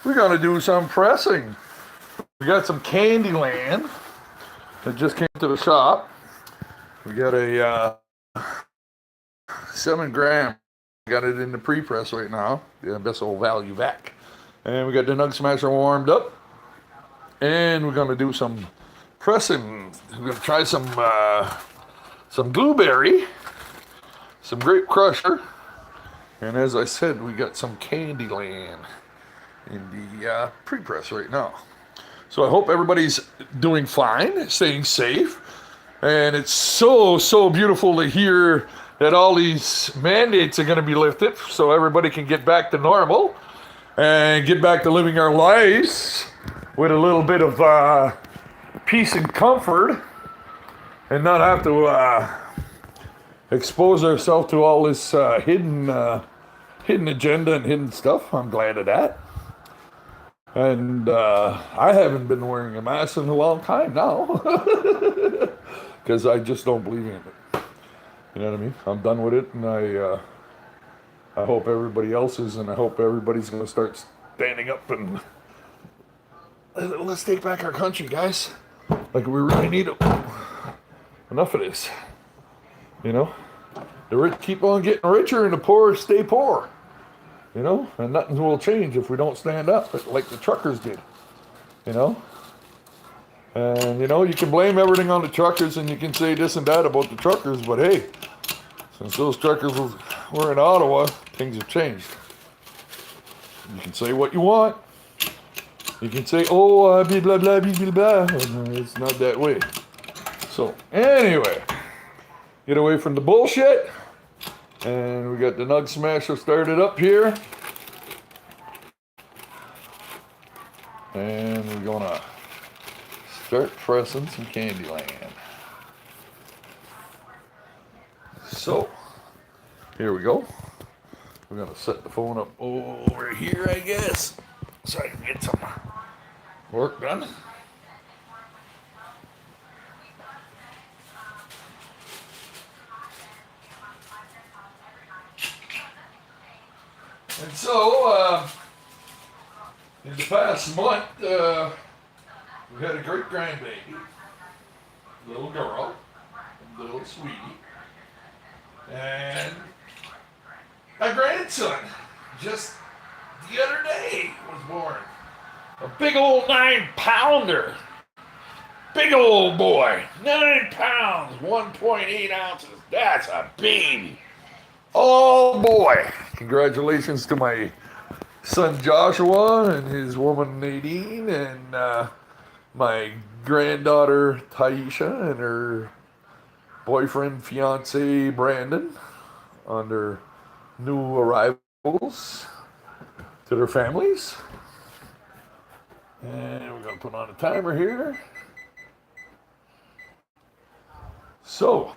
we're gonna do some pressing. We got some Candyland that just came to the shop. We got a 7 gram. Got it in the pre-press right now. The best old value vac. And we got the Nug Smasher warmed up. And we're gonna do some pressing. We're gonna try some blueberry, some grape crusher, and as I said, we got some Candyland in the pre-press right now. So I hope everybody's doing fine, staying safe. And it's so beautiful to hear that all these mandates are going to be lifted so everybody can get back to normal and get back to living our lives with a little bit of peace and comfort and not have to expose ourselves to all this hidden agenda and hidden stuff. I'm glad of that. And I haven't been wearing a mask in a long time now because I just don't believe in it. You know what I mean? I'm done with it, and I hope everybody else is, and I hope everybody's going to start standing up and let's take back our country, guys. Like we really need it. Enough of this. You know, the rich keep on getting richer, and the poor stay poor. You know, and nothing will change if we don't stand up like the truckers did. You know, and you know you can blame everything on the truckers, and you can say this and that about the truckers, but hey, since those truckers were in Ottawa, things have changed. You can say what you want. You can say, oh, blah, blah, blah, blah, blah. It's not that way. So, anyway, get away from the bullshit. And we got the Nug Smasher started up here. And we're going to start pressing some Candyland. So, here we go. We're going to set the phone up over here, I guess, so I can get some work done. And so, in the past month, we had a great grandbaby, little girl, little sweetie, and a grandson just the other day was born. A big old 9-pounder. Big old boy. 9 pounds, 1.8 ounces. That's a baby. Oh boy. Congratulations to my son Joshua and his woman Nadine and my granddaughter Taisha and her boyfriend, fiance Brandon on their new arrivals to their families. And we're going to put on a timer here. So,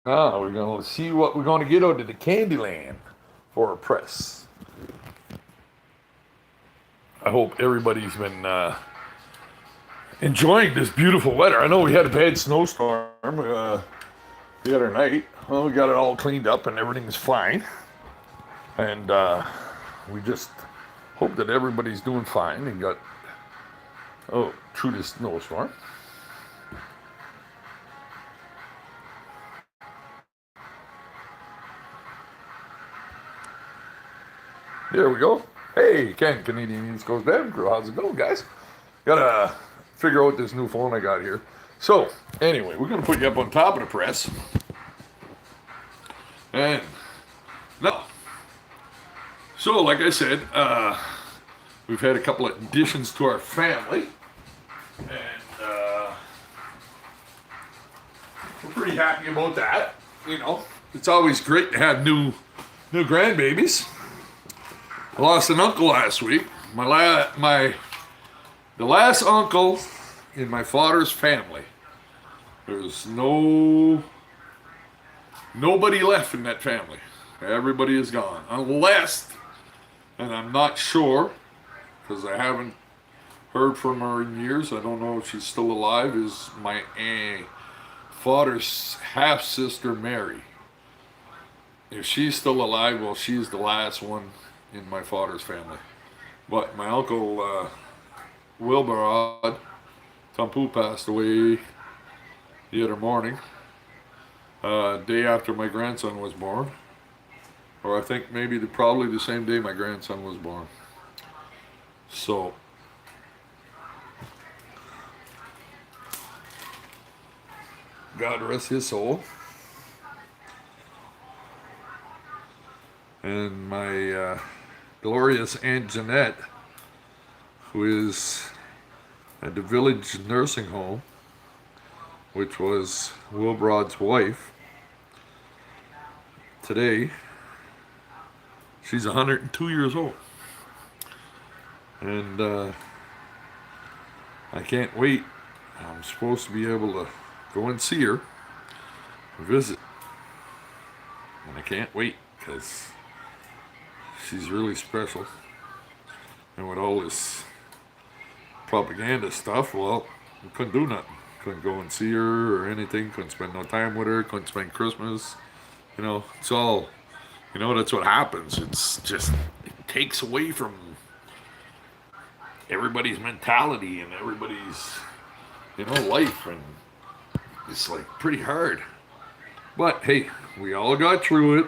now we're going to see what we're going to get out of the Candyland for a press. I hope everybody's been enjoying this beautiful weather. I know we had a bad snowstorm the other night. Well, we got it all cleaned up and everything's fine. And we just hope that everybody's doing fine and got through this snowstorm. There we go. Hey, Ken, Canadian East Coast Dev Crew. How's it going, guys? Gotta figure out this new phone I got here. So, anyway, we're gonna put you up on top of the press. And now, so like I said, we've had a couple of additions to our family. And we're pretty happy about that. You know, it's always great to have new grandbabies. I lost an uncle last week. The last uncle in my father's family. There's nobody left in that family. Everybody is gone. Unless, and I'm not sure, because I haven't heard from her in years. I don't know if she's still alive. Is my father's half-sister Mary. If she's still alive, well, she's the last one in my father's family. But my uncle Wilbur Tampu passed away the other morning, day after my grandson was born, or I think maybe probably the same day my grandson was born. So God rest his soul. And my glorious Aunt Jeanette, who is at the village nursing home, which was Wilbrod's wife. Today, she's 102 years old. And I can't wait. I'm supposed to be able to go and see her, visit. And I can't wait because she's really special. And with all this propaganda stuff, well, we couldn't do nothing. Couldn't go and see her or anything. Couldn't spend no time with her. Couldn't spend Christmas. You know, it's all, you know, that's what happens. It's just, it takes away from everybody's mentality and everybody's, you know, life. And it's like pretty hard. But hey, we all got through it.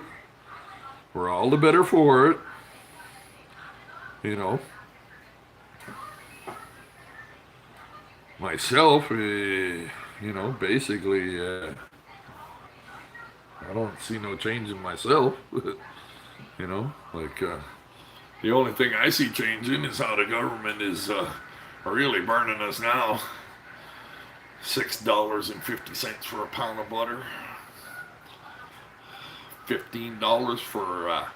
We're all the better for it. You know. Myself, you know, basically, I don't see no change in myself. You know, like, the only thing I see changing is how the government is really burning us now. $6.50 for a pound of butter. $15 for a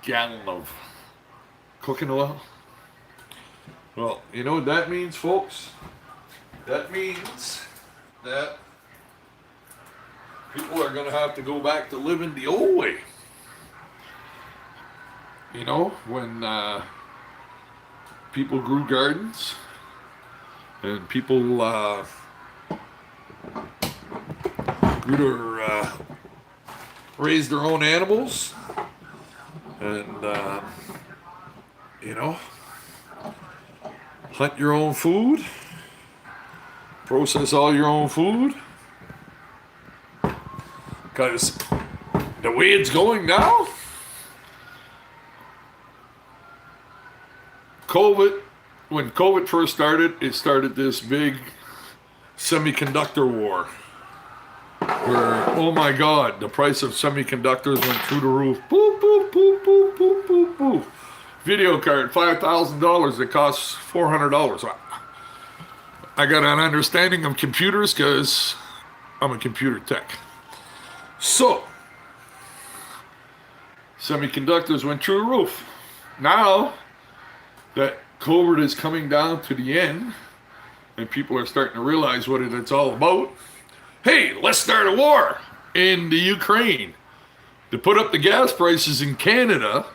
gallon of cooking oil. Well, you know what that means, folks? That means that people are going to have to go back to living the old way. You know, when people grew gardens and people grew their, raised their own animals and, you know, hunt your own food, process all your own food, because the way it's going now, when COVID first started, it started this big semiconductor war where, oh my God, the price of semiconductors went through the roof. Boop, boop, boop, boop, boop, boop, boop. Video card, $5,000 that costs $400. I got an understanding of computers because I'm a computer tech. So, semiconductors went through the roof. Now that COVID is coming down to the end and people are starting to realize what it's all about, hey, let's start a war in the Ukraine to put up the gas prices in Canada,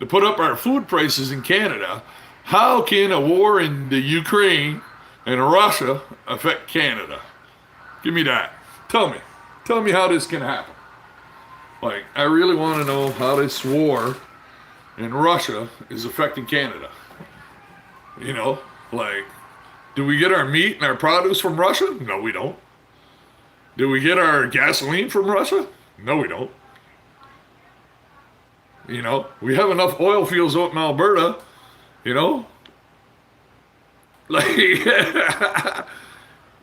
to put up our food prices in Canada. How can a war in the Ukraine and Russia affect Canada? Give me that. Tell me how this can happen. Like, I really want to know how this war in Russia is affecting Canada. You know, like, do we get our meat and our produce from Russia? No, we don't. Do we get our gasoline from Russia? No, we don't. You know, we have enough oil fields out in Alberta, you know? Like,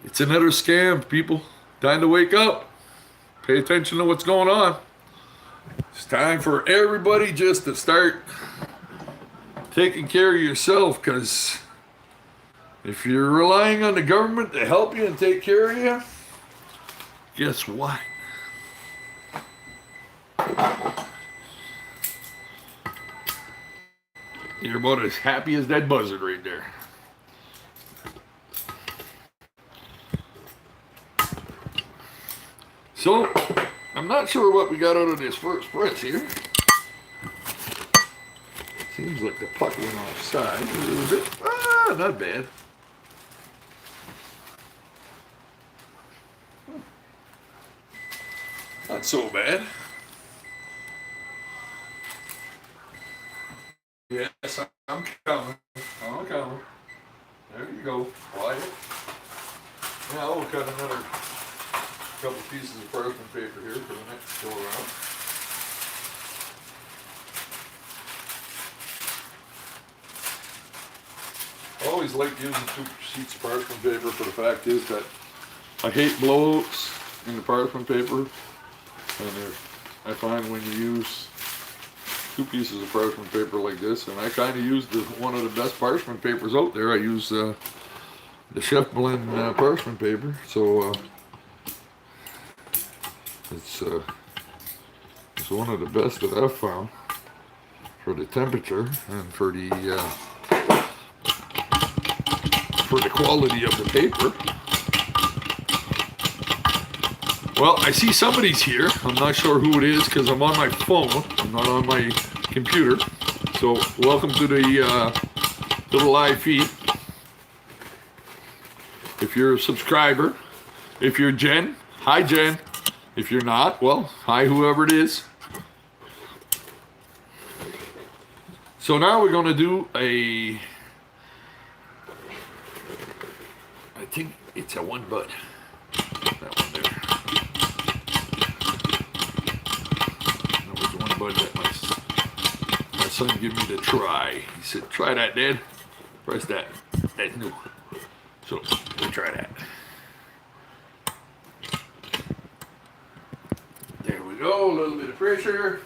it's another scam, people. Time to wake up. Pay attention to what's going on. It's time for everybody just to start taking care of yourself, because if you're relying on the government to help you and take care of you, guess what? You're about as happy as that buzzard right there. So, I'm not sure what we got out of this first press here. Seems like the puck went offside a little bit. Not bad. Not so bad. Yes, I'm coming. I'm coming. There you go. Quiet. Now we'll cut another couple pieces of parchment paper here for the next go around. I always like using 2 sheets of parchment paper, for the fact is that I hate blowouts in the parchment paper, and I find when you use 2 pieces of parchment paper like this, and I kind of use one of the best parchment papers out there. I use the Chef Blend parchment paper, so it's one of the best that I've found for the temperature and for the quality of the paper. Well, I see somebody's here. I'm not sure who it is because I'm on my phone. I'm not on my computer. So welcome to the live feed. If you're a subscriber, if you're Jen, hi Jen. If you're not, well, hi whoever it is. So now we're going to do I think it's a 1 bud. That one there. That was the 1 bud that my son gave me to try. He said, try that, Dad. Press that. That's new. So we'll try that. There we go. A little bit of pressure.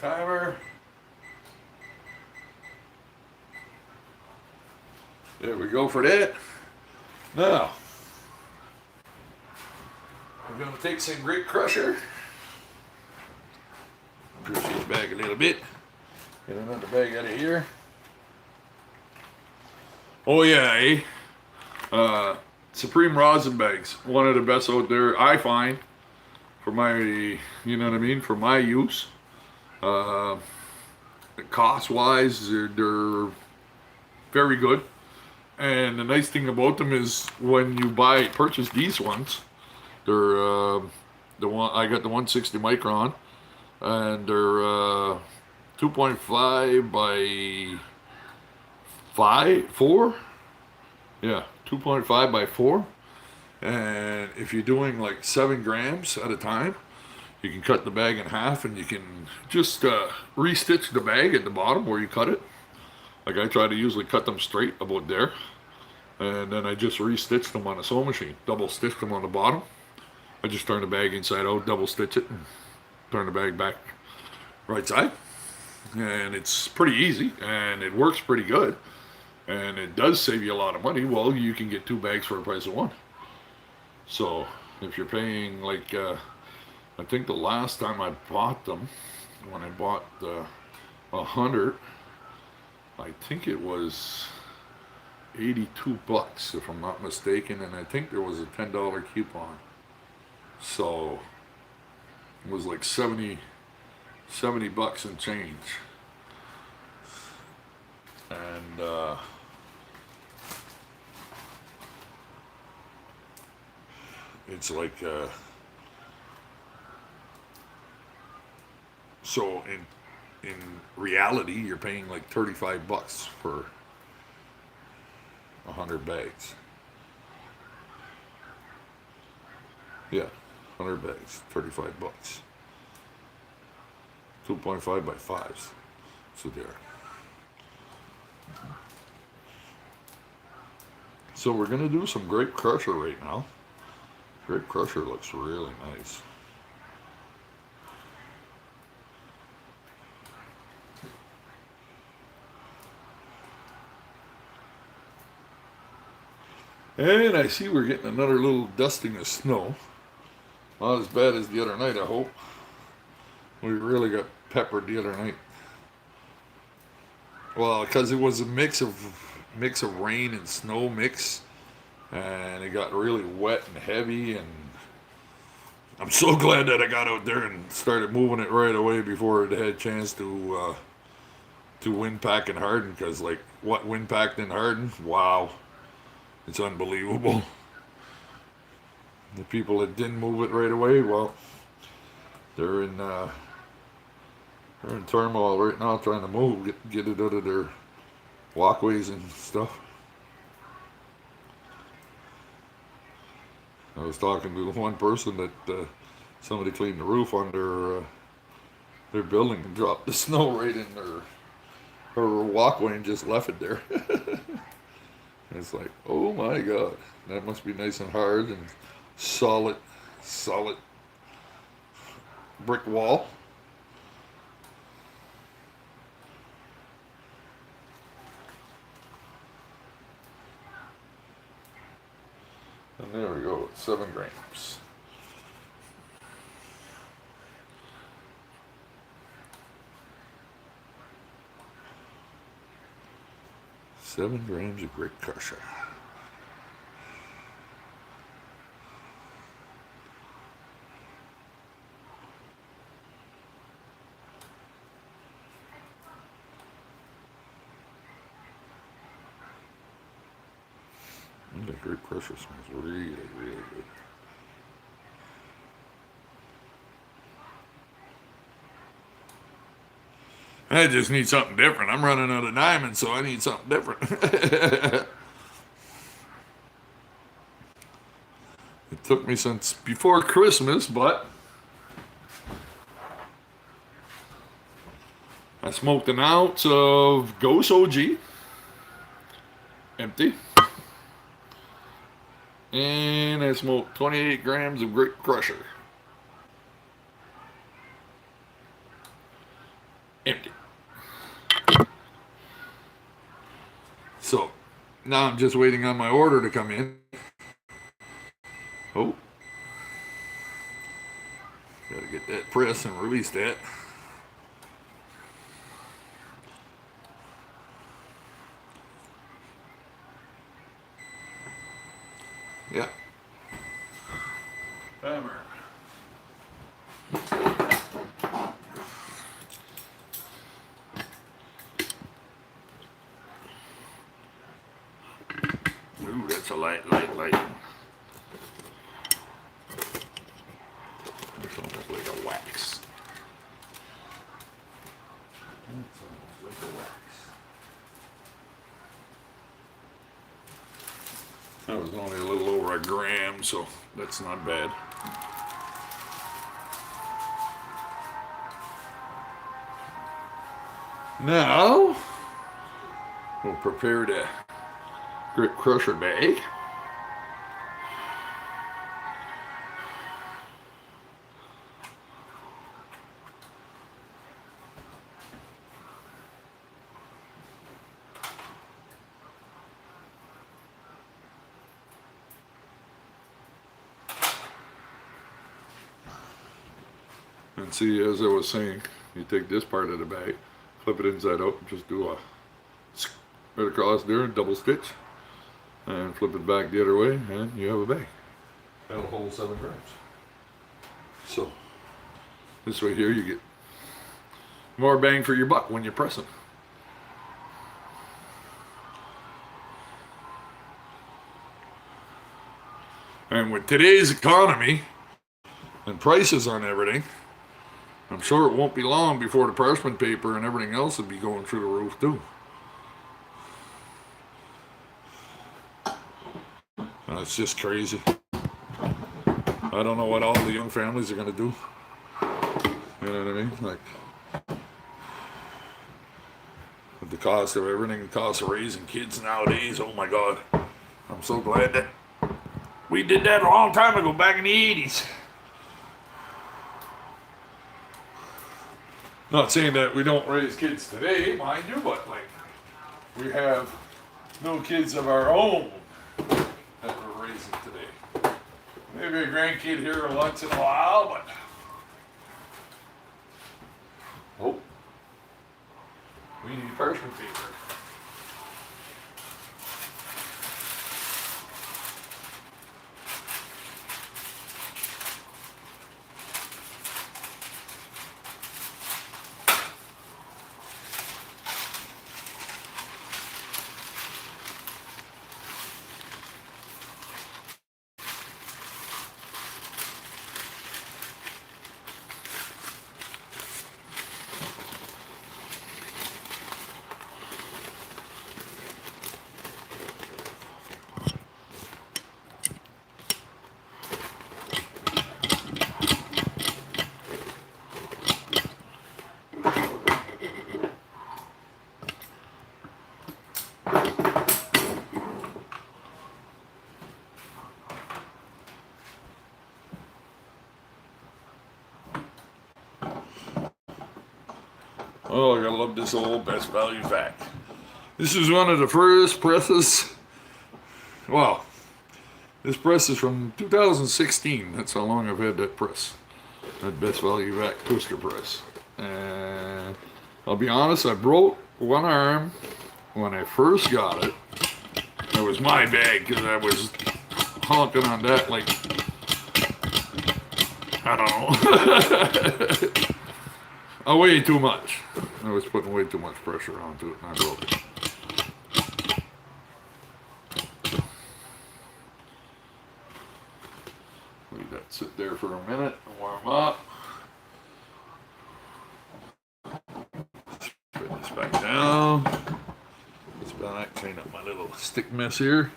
Timer. There we go for that. Now, we're going to take some grape crusher. Push this bag a little bit. Get another bag out of here. Oh yeah, Supreme rosin bags. One of the best out there, I find, for my, you know what I mean, for my use. Cost-wise, they're very good. And the nice thing about them is when you purchase these ones, they're I got the 160 micron, and they're 2.5 by 4. Yeah, 2.5 by 4. And if you're doing like 7 grams at a time, you can cut the bag in half, and you can just re-stitch the bag at the bottom where you cut it. Like I try to usually cut them straight about there, and then I just re-stitch them on a sewing machine. Double stitch them on the bottom. I just turn the bag inside out, double stitch it, and turn the bag back right side. And it's pretty easy, and it works pretty good, and it does save you a lot of money. Well, you can get 2 bags for the price of 1. So if you're paying like, I think the last time I bought them, when I bought 100, I think it was $82 if I'm not mistaken, and I think there was a $10 coupon. So it was like 70 bucks and change. And it's like so in reality, you're paying like 35 bucks for 100 bags. Yeah, 100 bags, 35 bucks. 2.5 by 5s. So there. So we're gonna do some grape crusher right now. Grape crusher looks really nice. And I see we're getting another little dusting of snow. Not as bad as the other night, I hope. We really got peppered the other night. Well, because it was a mix of rain and snow mix, and it got really wet and heavy, and I'm so glad that I got out there and started moving it right away before it had a chance to wind pack and harden, because like what wind packed and hardened, wow, it's unbelievable. The people that didn't move it right away, well, they're in They're in turmoil right now trying to move, get it out of their walkways and stuff. I was talking to one person that somebody cleaned the roof on their building and dropped the snow right in her walkway and just left it there. It's like, oh my God, that must be nice and hard and solid brick wall. And there we go, 7 grams. Seven grams of Great Crusher. The Great Crusher smells really, really good. I just need something different. I'm running out of diamonds, so I need something different. It took me since before Christmas, but I smoked an ounce of Ghost OG, empty, and I smoked 28 grams of Great Crusher, empty. So now I'm just waiting on my order to come in. Oh, gotta get that press and release that. Yeah. Hammer. Ooh, that's a light. It's almost like a wax. It's almost like a wax. That was only a little over a gram, so that's not bad. Now, we'll prepare the Great Crusher bag. And see, as I was saying, you take this part of the bag, flip it inside out, and just do a right across there and double stitch, and flip it back the other way, and you have a bag. That'll hold 7 grams. So, this way here you get more bang for your buck when you're pressing. And with today's economy and prices on everything, I'm sure it won't be long before the parchment paper and everything else will be going through the roof too. It's just crazy. I don't know what all the young families are going to do. You know what I mean? Like, with the cost of everything, the cost of raising kids nowadays, oh my God. I'm so glad that we did that a long time ago, back in the 80s. Not saying that we don't raise kids today, mind you, but like, we have no kids of our own that we're raising today. Maybe a grandkid here once in a while, but oh, we need parchment paper. Oh, I gotta love this old Best Value vac. This is one of the first presses. Wow. This press is from 2016. That's how long I've had that press. That Best Value vac twister press. And I'll be honest, I broke one arm when I first got it. It was my bag because I was honking on that like, I don't know. Way too much. I was putting way too much pressure onto it and I broke it. Leave that sit there for a minute and warm up. Put this back down. That's about that. Clean up my little stick mess here.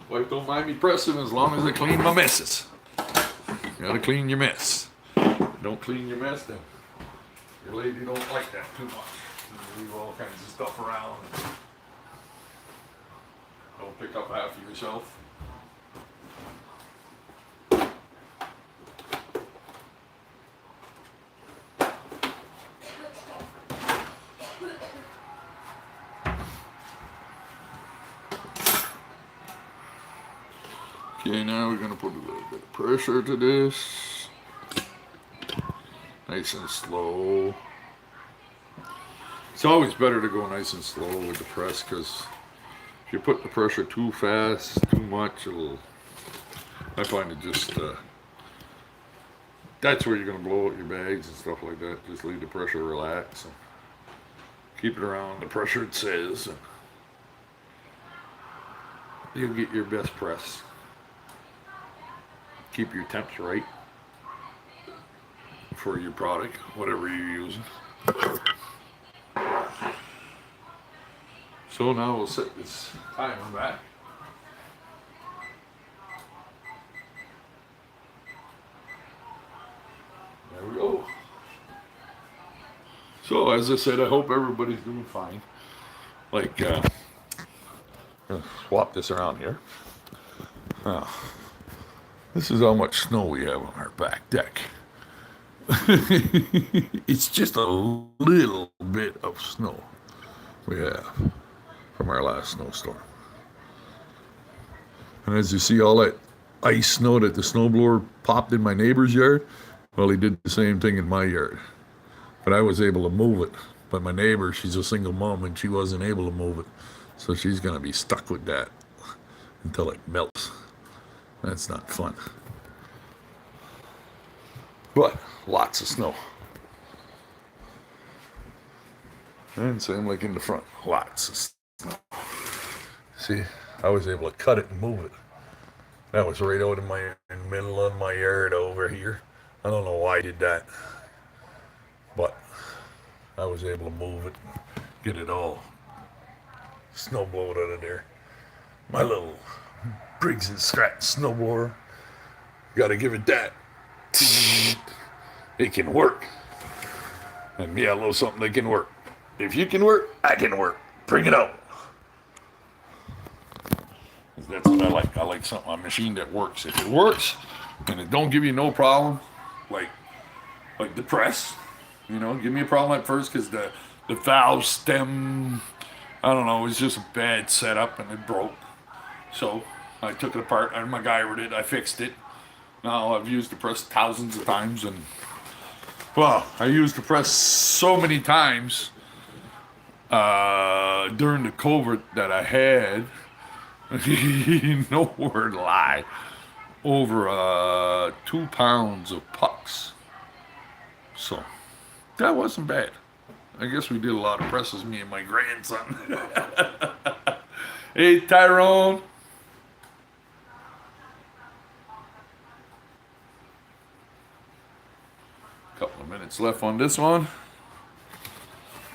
Wife don't mind me pressing as long as I clean my messes. You gotta clean your mess. Don't clean your mess, then your lady don't like that too much. You leave all kinds of stuff around. Don't pick up half of yourself. Okay, now we're gonna put a little bit of pressure to this. Nice and slow. It's always better to go nice and slow with the press because if you put the pressure too fast, too much, I find it just, that's where you're going to blow out your bags and stuff like that. Just leave the pressure relax and keep it around the pressure it says. And you'll get your best press. Keep your temps right for your product, whatever you're using. So now we'll set this timer back. There we go. So as I said, I hope everybody's doing fine. Like, swap this around here. This is how much snow we have on our back deck. It's just a little bit of snow we have from our last snowstorm. And as you see all that ice snow that the snowblower popped in my neighbor's yard, well, he did the same thing in my yard. But I was able to move it. But my neighbor, she's a single mom and she wasn't able to move it. So she's going to be stuck with that until it melts. That's not fun. But lots of snow. And same like in the front, lots of snow. See, I was able to cut it and move it. That was right out in the middle of my yard over here. I don't know why I did that, but I was able to move it, get it all snow blowed out of there. My little Briggs & Stratton snowblower, gotta give it that. It can work. And yeah, a little something that can work. If you can work, I can work. Bring it out. That's what I like. I like something, a machine that works. If it works and it don't give you no problem, like the press, give me a problem at first because the valve stem, I don't know, it was just a bad setup and it broke. So I took it apart, I MacGyvered it, I fixed it. Now I've used the press thousands of times and, well, I used the press so many times during the COVID that I had, no word lie, over 2 pounds of pucks. So that wasn't bad. I guess we did a lot of presses, me and my grandson. Hey, Tyrone. Couple of minutes left on this one.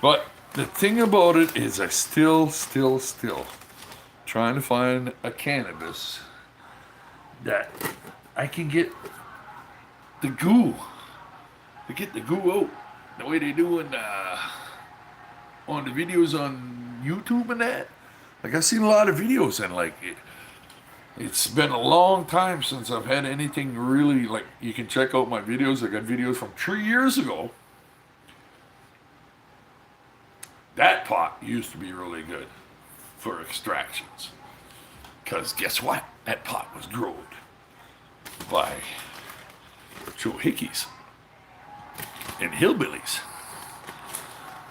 But the thing about it is I still trying to find a cannabis that I can get the goo. To get the goo out. The way they do on the videos on YouTube and that. Like I've seen a lot of videos and like It's been a long time since I've had anything really, like, you can check out my videos. I got videos from 3 years ago. That pot used to be really good for extractions. Because guess what? That pot was grown by Hickeys and hillbillies.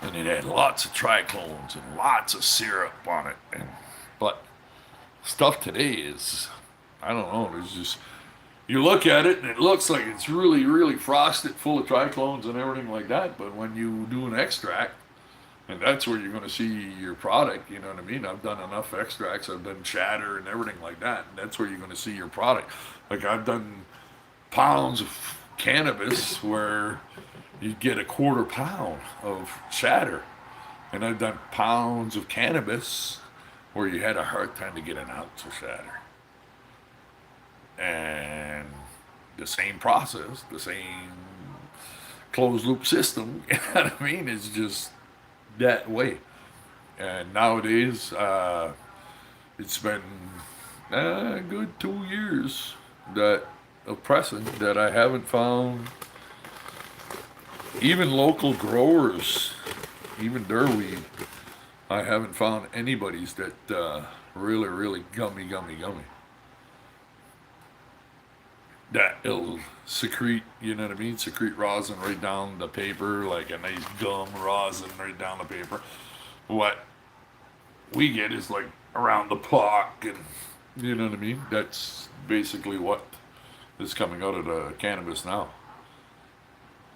And it had lots of triclones and lots of syrup on it. But stuff today is, I don't know, there's just, you look at it and it looks like it's really, really frosted, full of triclones and everything like that. But when you do an extract, and that's where you're going to see your product, you know what I mean? I've done enough extracts, I've done shatter and everything like that, and that's where you're going to see your product. Like I've done pounds of cannabis where you get a quarter pound of shatter, and I've done pounds of cannabis where you had a hard time to get an ounce of shatter. And the same process, the same closed loop system, you know what I mean? It's just that way. And nowadays, it's been a good 2 years of pressing that I haven't found even local growers, even their weed. I haven't found anybody's that really, really gummy. That it'll secrete, you know what I mean? Secrete rosin right down the paper, like a nice gum rosin right down the paper. What we get is like around the block, and you know what I mean? That's basically what is coming out of the cannabis now.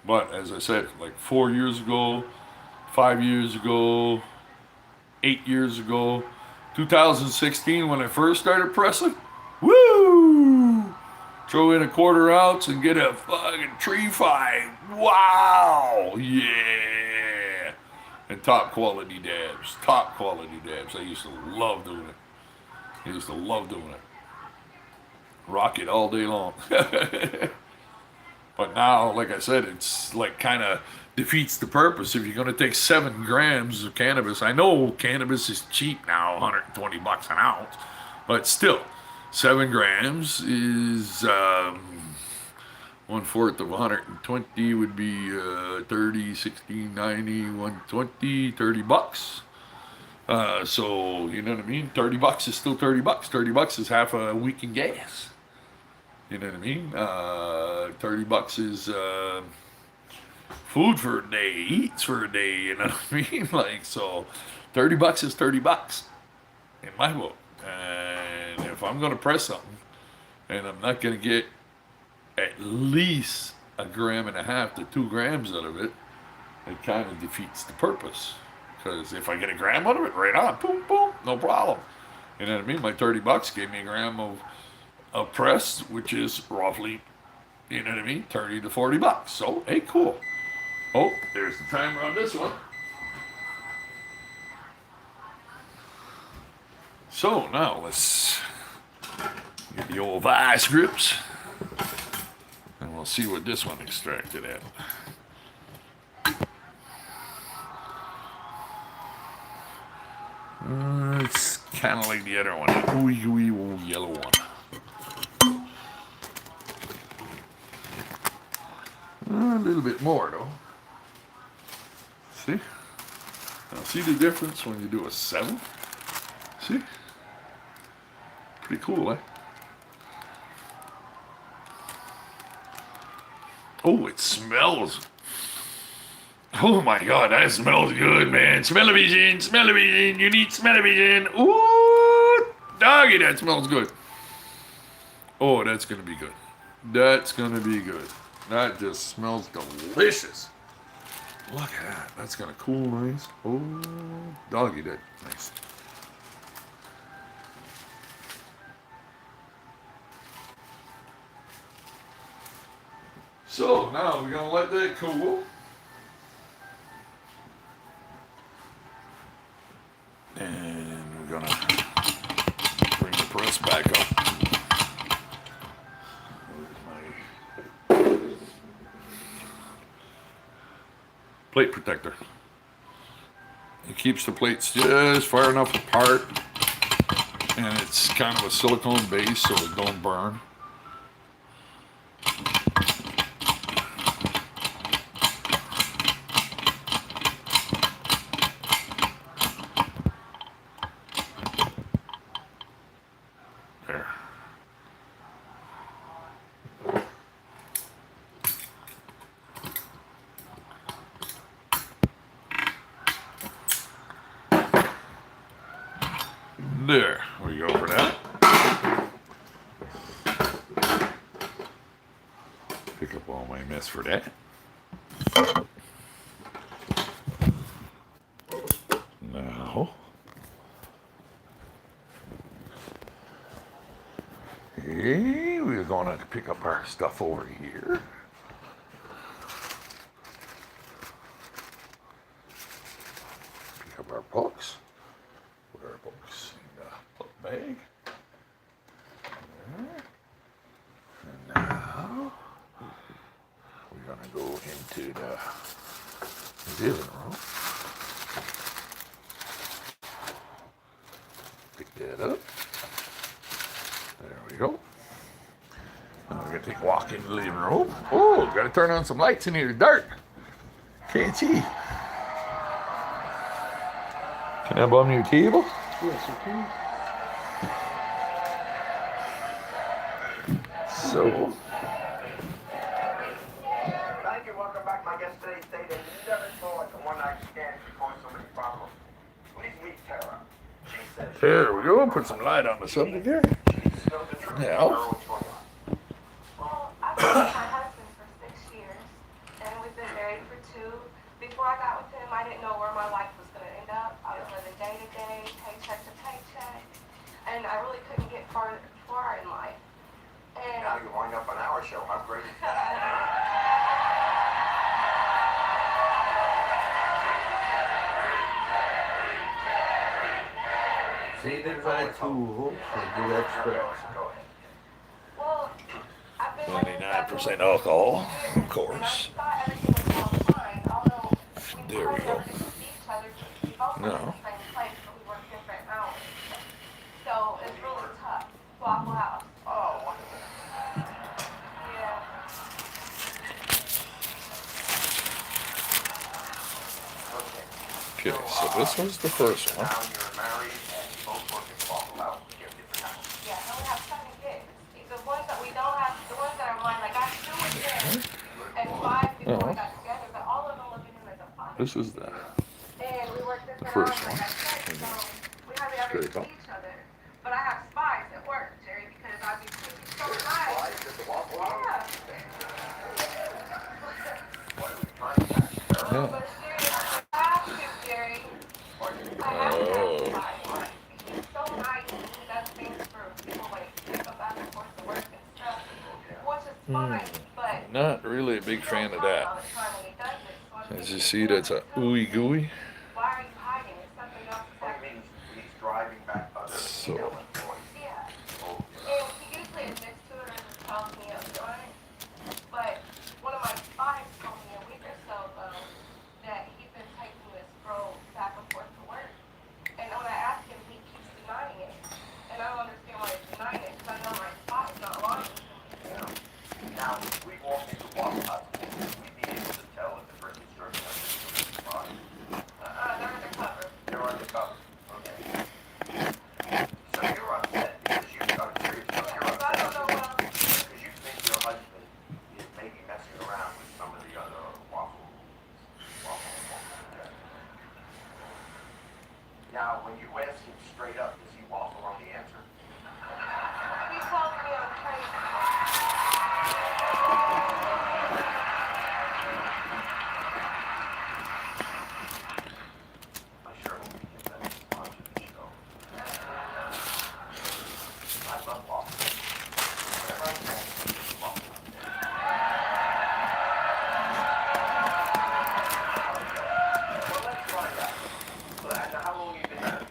But as I said, like 4 years ago, 5 years ago, 8 years ago, 2016 when I first started pressing, woo! Throw in a quarter ounce and get a fucking tree fight. Wow! Yeah! And top quality dabs. I used to love doing it. Rock it all day long. But now, like I said, it's like kind of defeats the purpose. If you're going to take 7 grams of cannabis, I know cannabis is cheap now, $120 an ounce, but still, 7 grams is 1/4 of 120 would be 30, 60, 90, 120, $30. So, you know what I mean? $30 is still $30. $30 is half a week in gas. You know what I mean? $30 is food for a day, eats for a day, you know what I mean? Like, so $30 is $30 in my book. And if I'm going to press something and I'm not going to get at least 1.5 grams to 2 grams out of it, it kind of defeats the purpose. Because if I get 1 gram out of it, right on, boom, boom, no problem. You know what I mean? My $30 gave me 1 gram of press, which is roughly, you know what I mean, $30 to $40. So, hey, cool. Oh, there's the timer on this one. So now let's get the old vice grips, and we'll see what this one extracted at. It's kind of like the other one, ooey yellow one. A little bit more though. See? Now see the difference when you do a 7? See? Pretty cool, eh? Oh, it smells. Oh my God, that smells good, man. Smell-o-vision. You need smell-o-vision. Ooh, doggy, that smells good. Oh, that's gonna be good. That just smells delicious. Look at that. That's gonna cool nice. Oh, doggy, that nice. So now we're gonna let that cool. And we're gonna bring the press back up. Where's my plate protector? It keeps the plates just far enough apart And it's kind of a silicone base so it don't burn. There. There we go for that. Pick up all my mess for that. Now, hey, we're going to pick up our stuff over here. Pick up our books. Put our books in the book bag. There. And now, we're going to go into the living room. Pick that up. There we go. Now we're going to take a walk in the living room. Oh, got to turn on some lights in here. It's dark. Can't see. Can I bum your table? Yes, you can. So, Thank you. Welcome back. My guest today stated never saw like a one-night stand before so many problems. Please meet Tara. She says there we go. Put some light on the subject here. she's spilled the truth. Now. What's going on? Well, I've been with my husband for 6 years, and we've been married for 2. Before I got with him, I didn't know where my life was going to end up. I was living day to day, paycheck to paycheck, and I really couldn't get far in life. And Now you wind up on our show. How great is that? See, there's my tool. Good express. Go ahead. well, I've been 99% alcohol, of course. And I thought everything was all fine, although we There we go. never could see each other. We both No. work in the same place, but we work different hours. So it's really tough. Waffle House. Oh, wonderful. Yeah. Okay. Okay, so this was the first one. Now you're married and you both work at Waffle House. You have different houses. Yeah, and we have 7 kids. The ones that we don't have, the ones that are mine, like I have 2 with them and 5 before we got together, but all of them look at him as a father. This is the And we work different first hours, like I said, so we hardly ever Straight up. see each other. But I have spies at work, Jerry, because I'd be sleeping so nice. Why is it the Waffle House? Yeah. What are we trying to do? yeah. But seriously, I have to, Jerry. I have to have spies. He's so nice and he does things for people like go back and forth to work and stuff, which is fine, but Not really a big fan of all that. the time when he does it, so I'm As you thinking, see, that's a ooey gooey. why are you hiding? It's something else What that's do you mean he's driving back other So- female employees? yeah. Oh, And he usually admits to it or just tells me up front. But one of my spies told me a week or so ago that he's been taking this girl back and forth to work. And when I ask him, he keeps denying it. And I don't understand why he's denying it because I know my spy's not lying to me. you know. Now, if we walk into Waffle House, we'd be able to tell if the person's serving us a spot. They're undercover. They're undercover. Okay. So you're upset because you, I'm serious, you're So I don't know upset what because you think your husband is maybe messing around with some of the other waffle. Okay. Now, when you ask him straight up, does he waffle on the answer? he tells me I'm crazy. I sure hope he gets that response to the show. I love waffles. Whenever I can, I eat waffles. Well, let's find out. Well, and how long have you been married?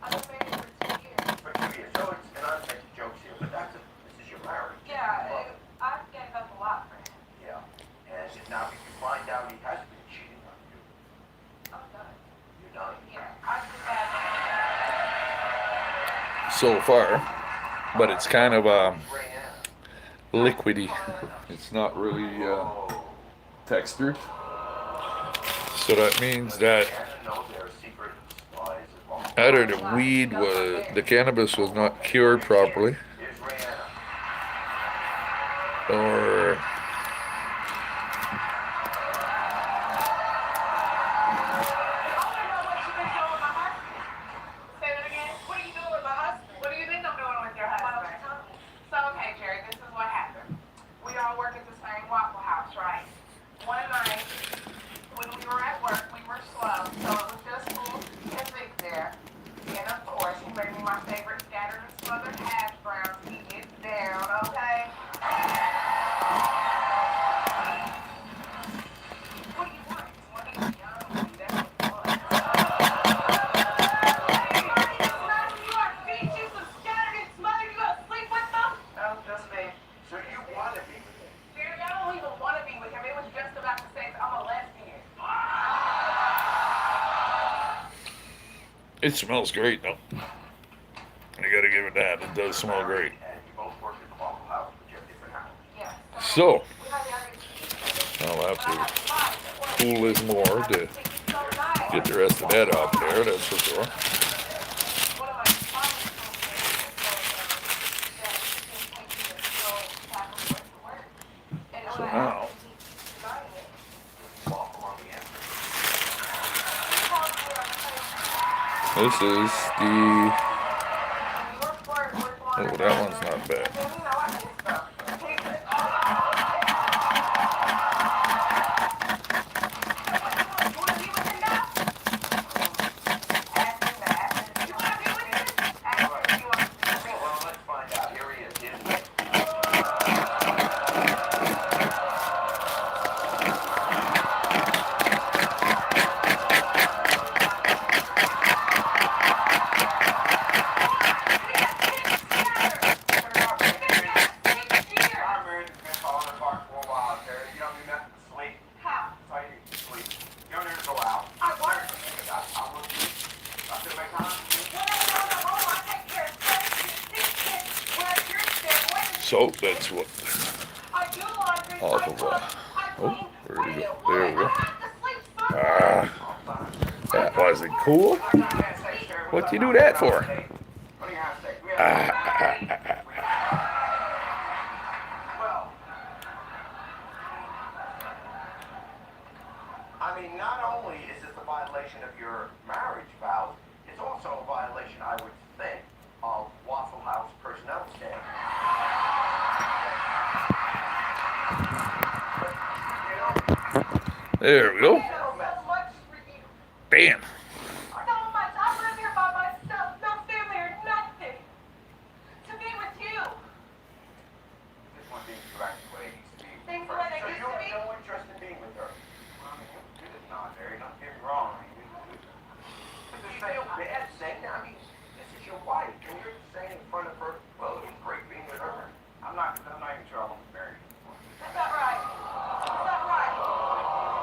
I've been married for 2 years. For 2 years. So it's, and I'm making jokes here, but this is your marriage. Yeah, so far, but it's kind of liquidy. It's not really textured. So that means that either the weed was, the cannabis was not cured properly, or Say that again. What are you doing with my husband? What do you think I'm doing with your husband? So, okay, Jerry, this is what happened. We all work at the same Waffle House, right? One night, when we were at work, we were slow, so it was just me and Vic there. And of course, he made me my favorite scattered and smothered hash browns. He gets down, okay? What do you want? What do you want? That's what you want. You are feed you some scattered and smothered. You gonna sleep with them? No, just me. So you want to be with him? Jerry, I don't even want to be with him. It was just about to say I'm a lesbian. it smells great though. You gotta give it that. It does smell great. And you both work at the Waffle House, but you have different houses. Yeah. So We had the other I'll have but I to had five. cool this more to get the rest of that out there. That's for sure. One of my clients told me that he can take me to go back and forth to work. And So when I now- asked him, he denied it. Waffle on the end. He called me on the phone. This is the. We were flirting with one Oh, that one's not bad. And then, you know, I kissed him. He said, you wanna be with him now? Ask him that. You wanna be with him? Ask him if you wanna be with him. Well, let's find out. Here he is. Here's Nick. I'm married to been falling apart for a while, Terry. You don't do nothing but sleep. How? That's how you sleep. You don't need to go out. I work. I will do. I still make time. I take care of kids. Where you're staying. So that's what. I do laundry. Off I of, cook, I oh, clean. there we go. What There do we you go. want? I have to sleep somewhere. That wasn't cool. What do you do that for? What do you have to say? We have well, I mean, not only is this a violation of your marriage vows, it's also a violation, I would think, of Waffle House personnel standards. You know, There we go. So much for you. Bam. So much. I live here by myself. No family or nothing. To be with you. this one being correct the way it needs to be. Things the way they So used you to have be? no interest in being with her? I mean, you did not, Mary. Don't get me wrong. I mean, you feel bad saying that. I mean, this is your wife, and you're saying in front of her, well, it was great being with her. I'm not even sure I want to marry you. That's not right. That's not right.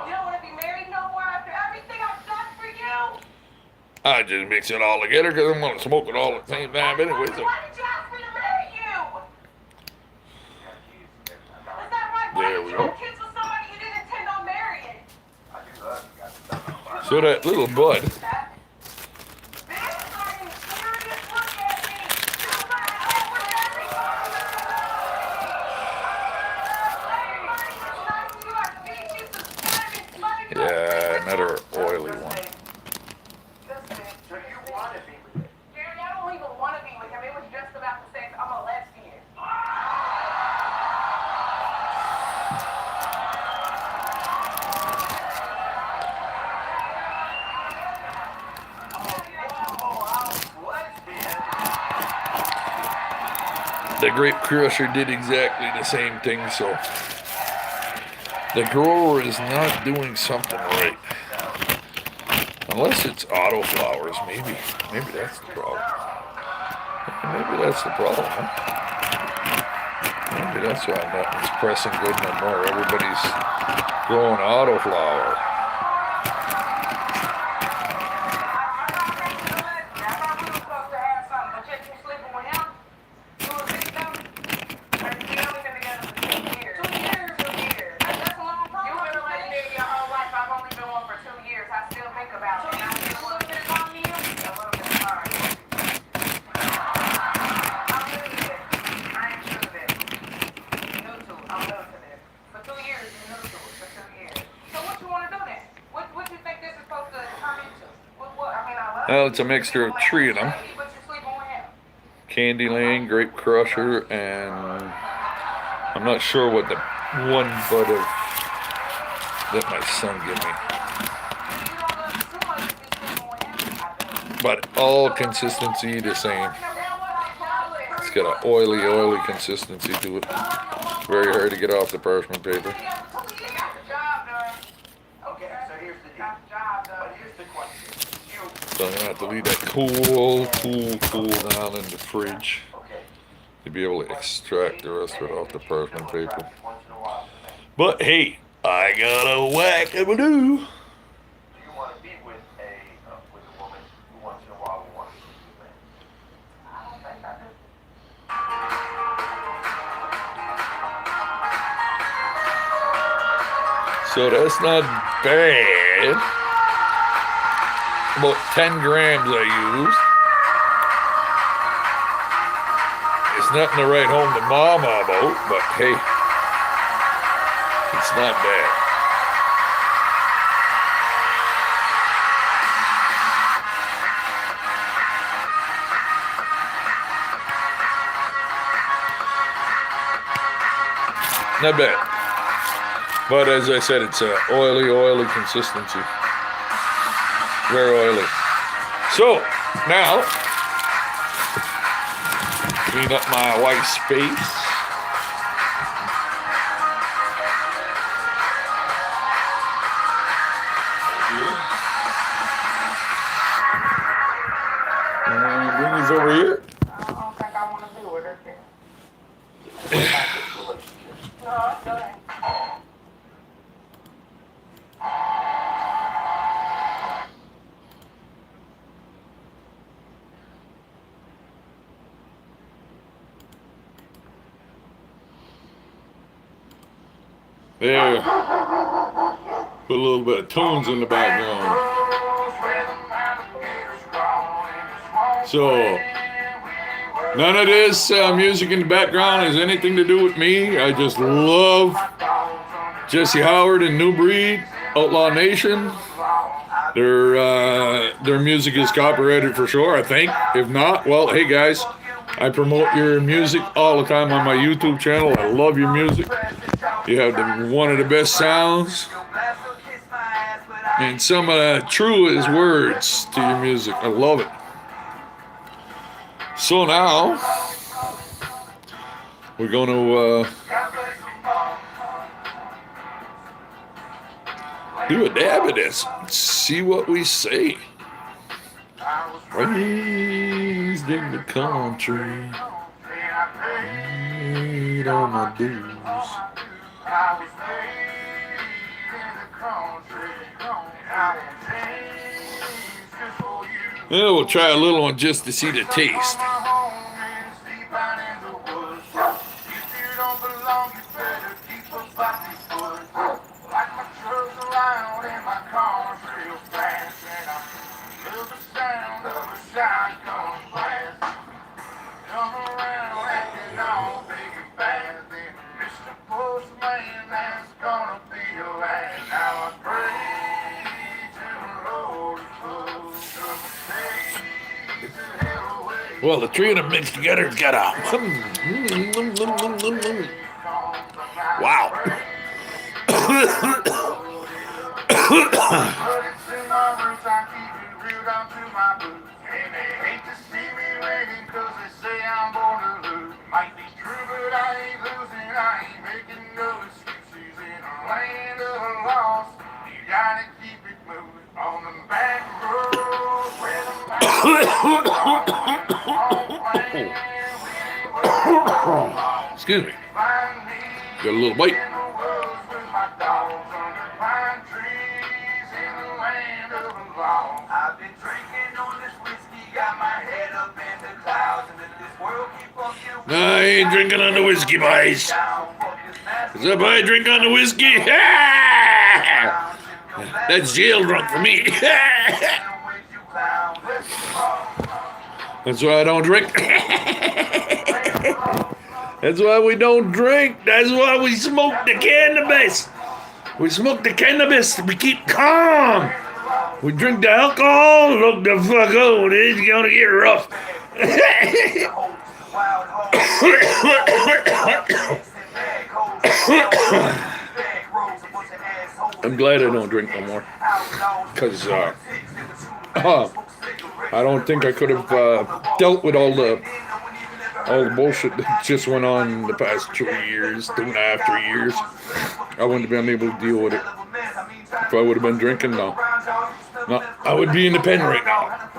You don't want to be married no more after everything I've done for you? I just mix it all together because I'm gonna smoke it all at the same time anyway. So Why did you ask me to marry you? Is that right? Why There did we you go. have kids with somebody you didn't intend on marrying? I do love you guys. so that little bud. That. This fucking serious look at me. You got it with everybody. You are beat you some scattered and smothered. Yeah, another oily one. So you want to be with him? Jerry, I don't even want to be with him. It was just about to say I'm a lesbian. The grape crusher did exactly the same thing. So the grower is not doing something right. Unless it's auto flowers, maybe that's the problem. Maybe that's the problem, huh? Maybe that's why nothing's pressing good no more. Everybody's growing auto flower. I'm not crazy to lesbian. I thought we were supposed to have something, but yet you sleeping with Now it's a mixture of 3 of them. But you're sleeping with him. Candyland, Grape Crusher, and I'm not sure what the one bud of that my son gave me. You don't look too much if you're sleeping with him. But all consistency the same. It's got an oily consistency to it. Very hard to get off the parchment paper. Okay, so here's the deal. But here's the question. So I'm gonna have to leave that cool down in the fridge Okay. to be able to extract the rest of it off the parchment paper. Once in a while. But hey, I got a whack-a-doo. Do you want to be with a woman who once in a while will want to sleep with men? I don't think I do. So that's not bad. About 10 grams I used. It's nothing to write home to mama about, but hey, it's not bad. Not bad. But as I said, it's a oily consistency. Very oily. So, now, clean up my wife's face. And bring these over here. I don't think I want to do it. No, it's okay. There. Put a little bit of tones in the background. So, none of this music in the background has anything to do with me. I just love Jesse Howard and New Breed, Outlaw Nation. Their music is copyrighted for sure, I think. If not, well, hey guys, I promote your music all the time on my YouTube channel. I love your music. You have one of the best sounds and some of the truest words to your music. I love it. So now we're going to do a dab of this. See what we say. Raised in the country, paid all my dues. Yeah, we'll try a little one just to see the taste. Well, the 3 of them mixed together has got a wow. Excuse me. Got a little bite. I've been drinking on this whiskey, got my head up in the clouds, and if this world keep fucking I ain't drinking on the whiskey, boys. down, fuck this nasty. Cause if I drink on the whiskey, that's jail drunk for me. That's why I don't drink. That's why we don't drink. That's why we smoke the cannabis. We smoke the cannabis. We keep calm. We drink the alcohol. Look the fuck out. It's gonna get rough. I'm glad I don't drink no more. Because I don't think I could have dealt with all the bullshit that just went on the past 2 years, 2.5, 3 years. I wouldn't have been able to deal with it. If I would have been drinking, no, I would be in the pen right now.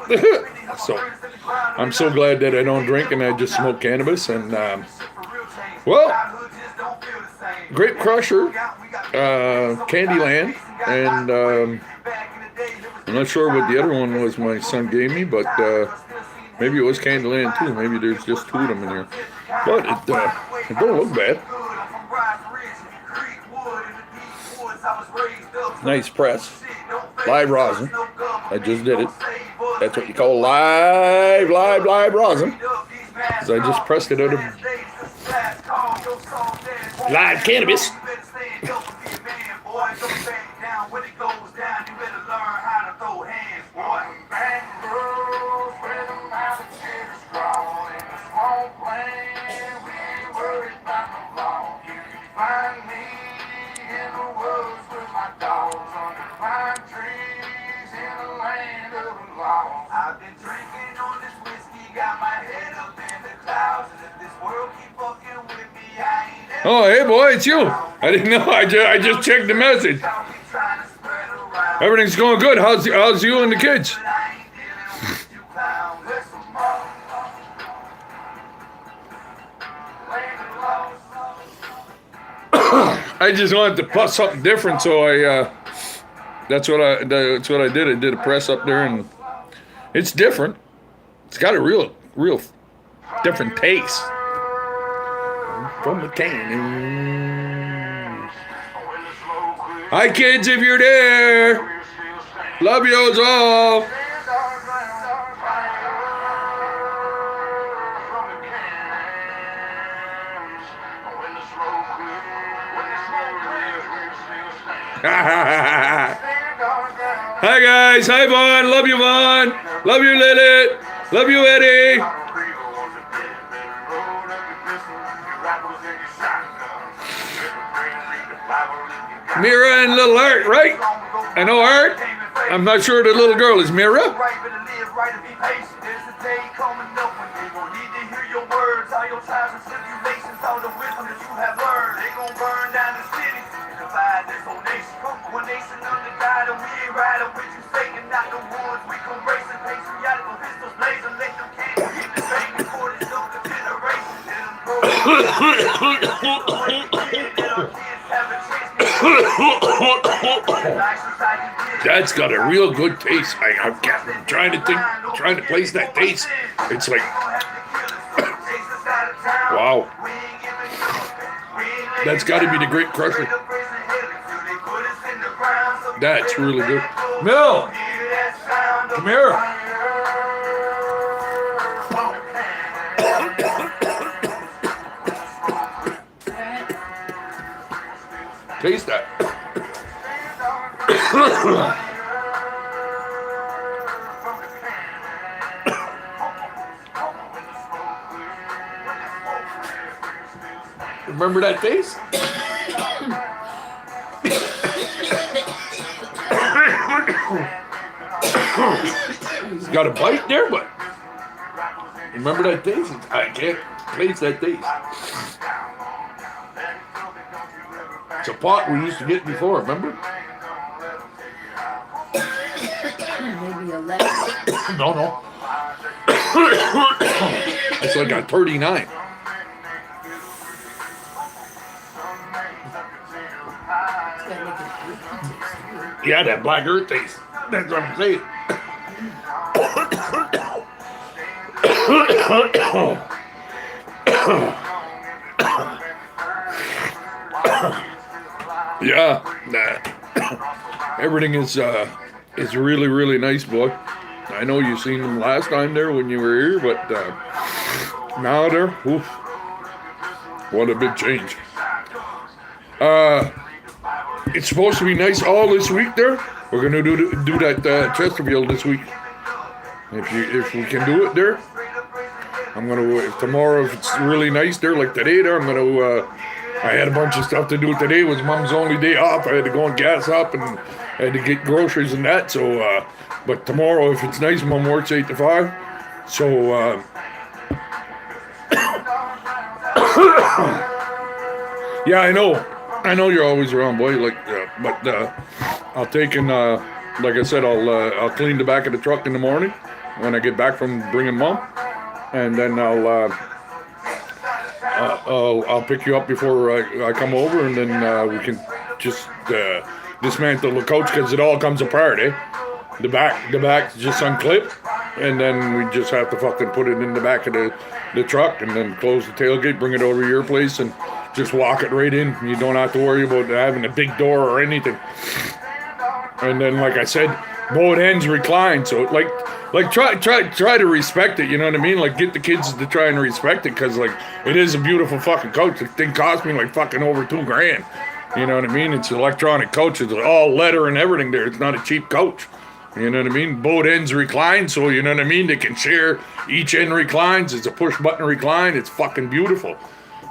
So, I'm so glad that I don't drink and I just smoke cannabis. And, Grape Crusher, Candyland, and I'm not sure what the other one was my son gave me, but maybe it was Candyland too. Maybe there's just 2 of them in here. But it don't look bad. Nice press. Live rosin. I just did it. That's what you call live rosin. So I just pressed it out of live cannabis. I've been drinking on this whiskey, got my head up in the clouds, and if this world keep fucking with me, I ain't ever. Oh, hey boy, it's you. I didn't know. I just checked the message. Everything's going good. How's you and the kids? I just wanted to put something different, so that's what I did. I did a press up there, and it's different. It's got a real different taste from the can. Hi kids, if you're there, love yous all. Hi guys, hi Vaughn, love you Vaughn, love you Lilith, love you Eddie. Mira and little Art, right? I know Art. I'm not sure the little girl is Mira. That's got a real good taste. I'm trying to place that taste. It's like, wow. That's got to be the Grape Crusher. That's really good. Mel, come here. Taste that. Remember that taste? It's got a bite there, but remember that taste? I can't taste that taste. It's a pot we used to get before, remember? Maybe 11. No. It's like a 39. Yeah, that black earth taste. That's what I'm saying. Yeah, everything is really, really nice, boy. I know you seen them last time there when you were here, but now they're, oof, what a big change. It's supposed to be nice all this week there. we're gonna do that Chesterfield this week. If we can do it there, I'm gonna. If tomorrow, if it's really nice there like today, there I'm gonna. I had a bunch of stuff to do today. It was Mom's only day off. I had to go and gas up and I had to get groceries and that. So, but tomorrow, if it's nice, Mom works 8 to 5. So. Yeah, I know you're always around, boy. But I'll take and like I said, I'll clean the back of the truck in the morning when I get back from bringing Mom, and then I'll pick you up before I come over, and then we can just dismantle the coach because it all comes apart, eh? The back just unclip, and then we just have to fucking put it in the back of the truck, and then close the tailgate, bring it over to your place, and just walk it right in. You don't have to worry about having a big door or anything. And then, like I said, both ends recline. So, like try to respect it. You know what I mean? Like, get the kids to try and respect it, because like it is a beautiful fucking coach. The thing cost me like fucking over $2,000. You know what I mean? It's an electronic coach. It's all leather and everything there. It's not a cheap coach. You know what I mean? Both ends recline, so you know what I mean? They can share. Each end reclines. It's a push-button recline. It's fucking beautiful.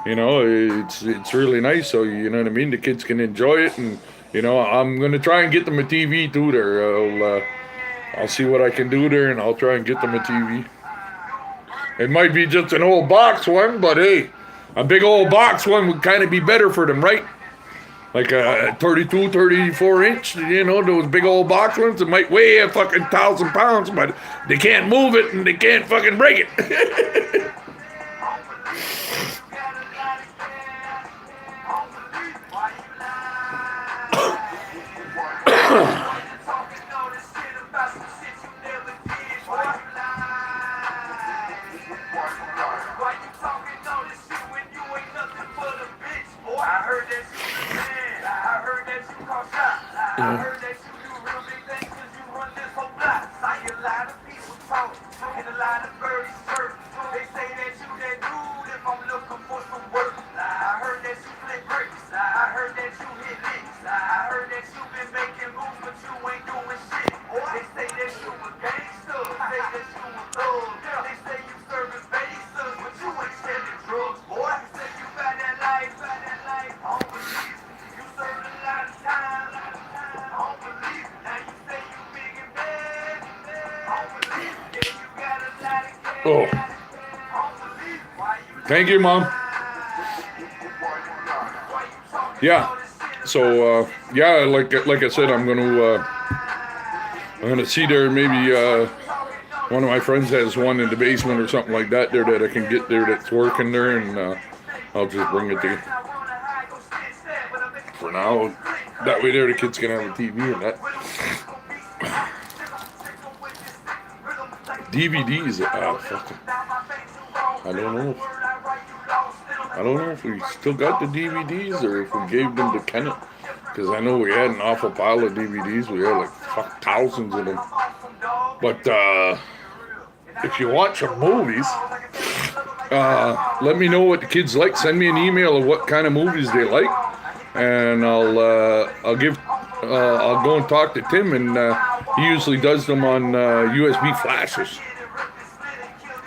You know, it's really nice, so you know what I mean? The kids can enjoy it, and, you know, I'm going to try and get them a TV, too, there. I'll see what I can do there, and I'll try and get them a TV. It might be just an old box one, but hey, a big old box one would kind of be better for them, right? Like a 32, 34 inch, you know, those big old box ones that might weigh a fucking 1,000 pounds, but they can't move it and they can't fucking break it. Oh, thank you, Mom. Yeah. So yeah, like I said, I'm gonna see there. Maybe one of my friends has one in the basement or something like that there that I can get there that's working there, and I'll just bring it to you. For now, that way there the kids can have a TV and that. DVDs, fuck. I don't know if we still got the DVDs or if we gave them to Kenneth, because I know we had an awful pile of DVDs. We had like thousands of them. But if you watch some movies, let me know what the kids like. Send me an email of what kind of movies they like, and I'll go and talk to Tim, and he usually does them on USB flashes.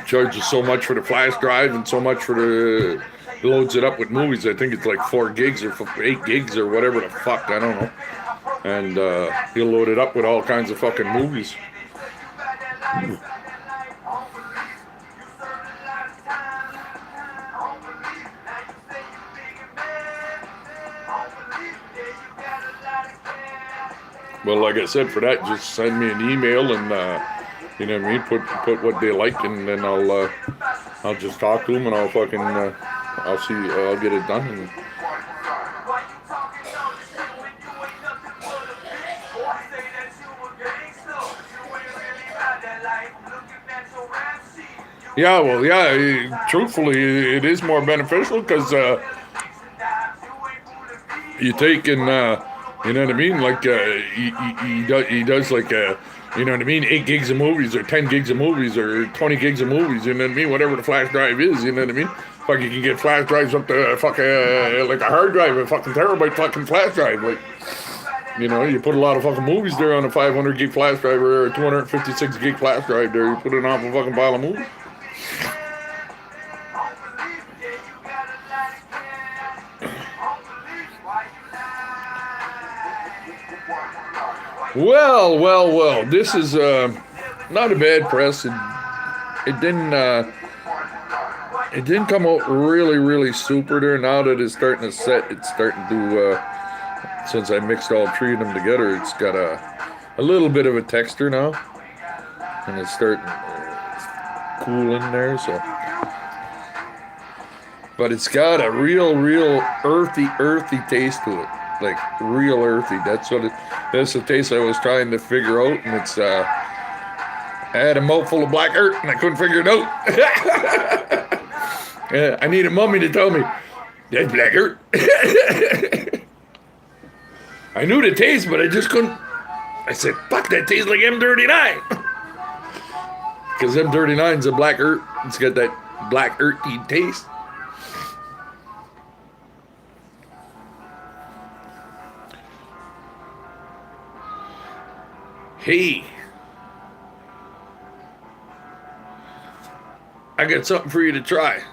Charges so much for the flash drive and so much for the loads it up with movies. I think it's like 4 gigs or 8 gigs or whatever the fuck, I don't know. And he'll load it up with all kinds of fucking movies. Well, like I said, for that, just send me an email and, you know what I mean, put what they like, and then I'll just talk to them, and I'll fucking, I'll get it done. And yeah, well, yeah, truthfully, it is more beneficial, because you take and, you know what I mean? Like, he does like, you know what I mean? 8 gigs of movies, or 10 gigs of movies, or 20 gigs of movies, you know what I mean? Whatever the flash drive is, you know what I mean? Fuck, you can get flash drives up to like a hard drive, a fucking terabyte fucking flash drive. Like, You know, you put a lot of fucking movies there on a 500 gig flash drive or a 256 gig flash drive there. You put it on a fucking pile of movies. Well. This is not a bad press. It didn't come out really super there. Now that it's starting to set, it's starting to. Since I mixed all three of them together, it's got a little bit of a texture now, and it's starting to cool in there. So, but it's got a real earthy taste to it. Like real earthy. That's the taste I was trying to figure out, and it's I had a mouthful of black earth and I couldn't figure it out. I need a mummy to tell me that's black earth. I knew the taste, but I just couldn't. I said, fuck, that tastes like M39. Because M39's a black earth. It's got that black earthy taste. Hey, I got something for you to try.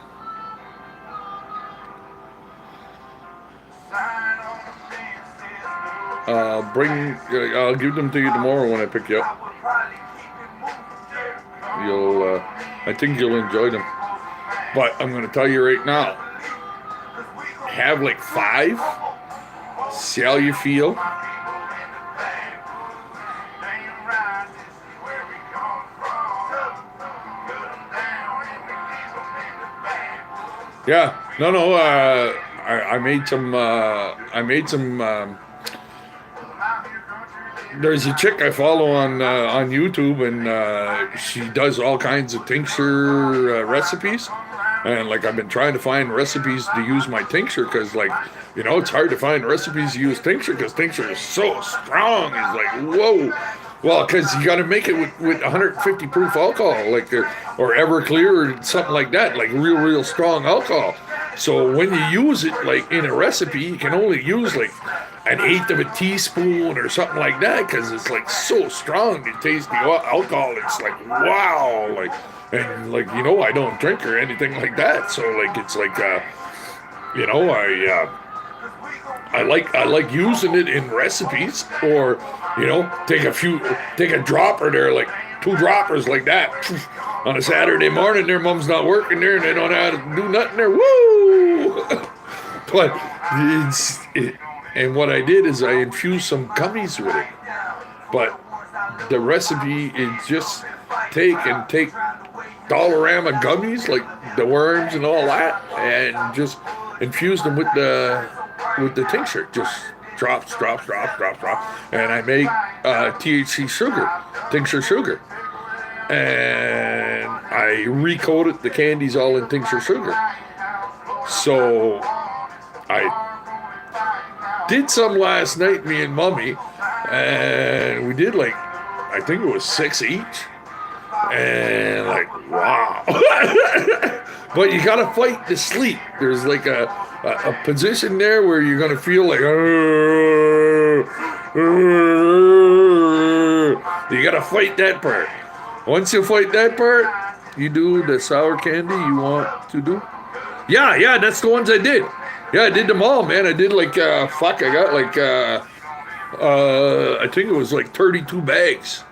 I'll give them to you tomorrow when I pick you up. I think you'll enjoy them. But I'm going to tell you right now, have like 5, see how you feel. Yeah, no. I made some. There's a chick I follow on YouTube, and she does all kinds of tincture recipes. And like I've been trying to find recipes to use my tincture because, like, you know, it's hard to find recipes to use tincture because tincture is so strong. It's like, whoa. Well, because you got to make it with 150 proof alcohol, like or Everclear or something like that, like real strong alcohol. So when you use it like in a recipe, you can only use like 1/8 of a teaspoon or something like that because it's like so strong. You taste the alcohol. It's like wow, like and like you know I don't drink or anything like that. So like it's like you know I like using it in recipes, or you know, take a dropper there, like 2 droppers like that on a Saturday morning. Their mom's not working there and they don't know how to do nothing there. Woo! But and what I did is I infused some gummies with it. But the recipe is just take Dollarama gummies, like the worms and all that, and just infuse them with the tincture. Just drops. And I make THC sugar, tincture sugar. And I recoated the candies all in tincture sugar. So I did some last night, me and Mummy, and we did like, I think it was 6 each. And like, wow. But you gotta fight the sleep. There's like a position there where you're gonna feel like, you gotta fight that part. Once you fight that part, you do the sour candy you want to do. Yeah, that's the ones I did. Yeah, I did them all, man. I did like, I got like, I think it was like 32 bags.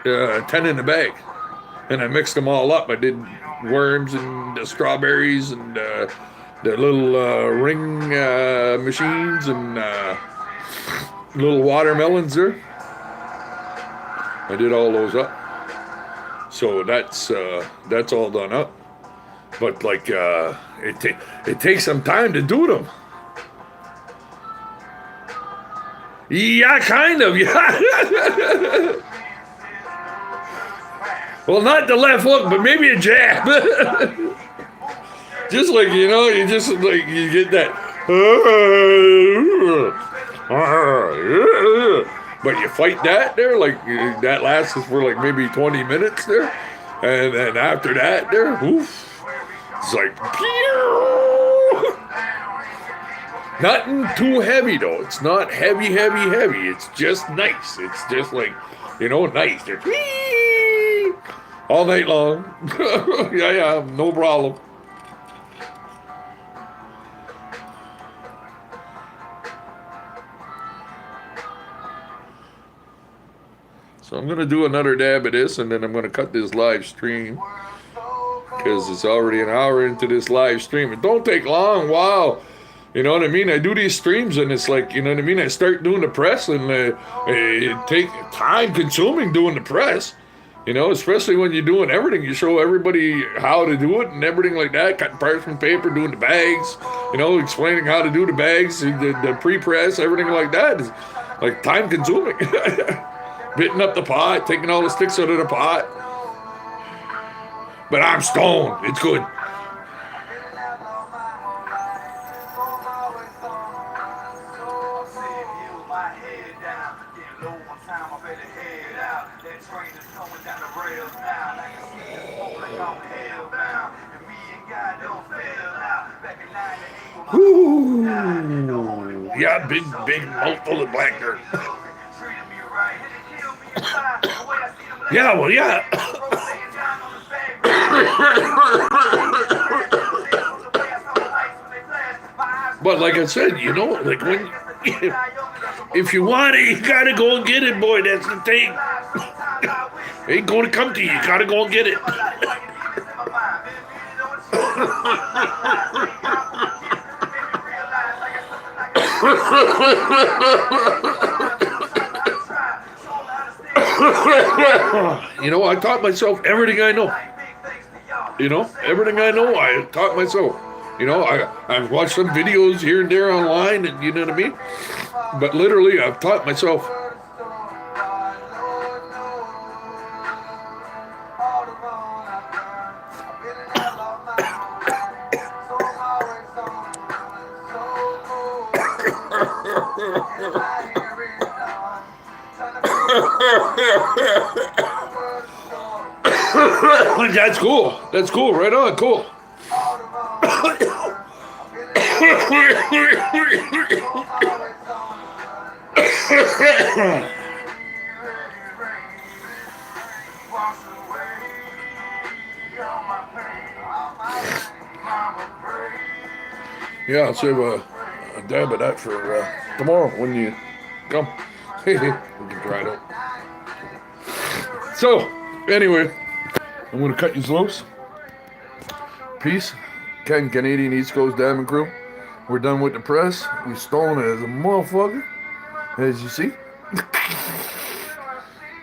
10 in a bag. And I mixed them all up. I did worms and the strawberries and the little ring machines and little watermelons there. I did all those up. So that's all done up. But like it takes some time to do them. Yeah, kind of. Yeah. Well, not the left hook, but maybe a jab. Just like, you know, you just like, you get that. But you fight that there, like, that lasts for like maybe 20 minutes there. And then after that there, oof, it's like, Nothing too heavy though. It's not heavy. It's just nice. It's just like, nice. They're all night long. yeah, no problem. So I'm gonna do another dab of this, and then I'm gonna cut this live stream because it's already an hour into this live stream. It don't take long. Wow. You know what I mean? I do these streams and it's like, you know what I mean? I start doing the press and it take time consuming doing the press, especially when you're doing everything. You show everybody how to do it and everything like that, cutting parchment paper, doing the bags, explaining how to do the bags, the pre-press, everything like that is like time consuming. Bitting up the pot, taking all the sticks out of the pot. But I'm stoned. It's good. Woo! Yeah, big mouthful of black dirt. Yeah, well, yeah. But like I said, like when, if you want it, you gotta go and get it, boy. That's the thing. It ain't gonna come to you. You gotta go and get it. I taught myself everything I know. Everything I know, I taught myself. I've watched some videos here and there online, and you know what I mean? But literally, I've taught myself. That's cool. That's cool. Right on. Cool. Yeah, I'll save a dab of that for tomorrow when you come. We can try it out. So, anyway, I'm going to cut you loose. Peace. Ken, Canadian East Coast Diamond Crew. We're done with the press. We stolen it as a motherfucker, as you see.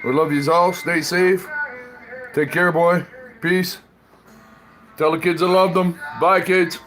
We love yous all. Stay safe. Take care, boy. Peace. Tell the kids I love them. Bye, kids.